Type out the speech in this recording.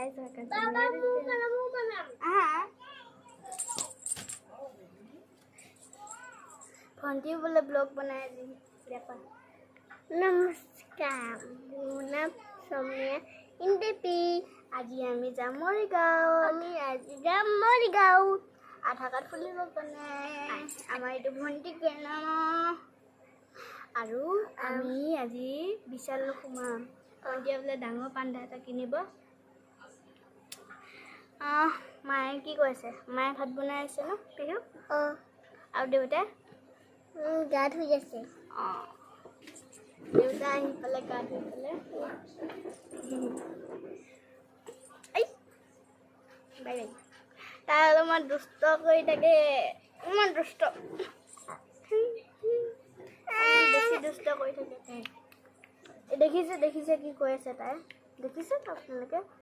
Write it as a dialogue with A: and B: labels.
A: guys ভণ্টি বোলে blog বনাই আজি দেখা নমস্কাৰ মোৰ নাম সৌম্যা ইন্দেপি আজি আমি যাম মৰিগাঁও আধাৰ কাৰ্ড খুলিব কাৰণে আমাৰ এইটো ভণ্টি কেন আৰু আমি আজি বিশাল সোমাম ভণ্টিয়ে বোলে ডাঙৰ পাণ্ডা এটা কিনিব মায়ে কি কৈছে মায়ে ভাত বনাই আছে ন পিহু আৰু দেউতা গা ধুই আছে দেউতা আহি পেলাই গা ধুই পেলাই বাই বাই তাই অলপমান দুষ্ট কৰি থাকে ইমান দুষ্ট বেছি দুষ্ট কৰি থাকে দেখিছে কি কৈ আছে তাই দেখিছে আপোনালোকে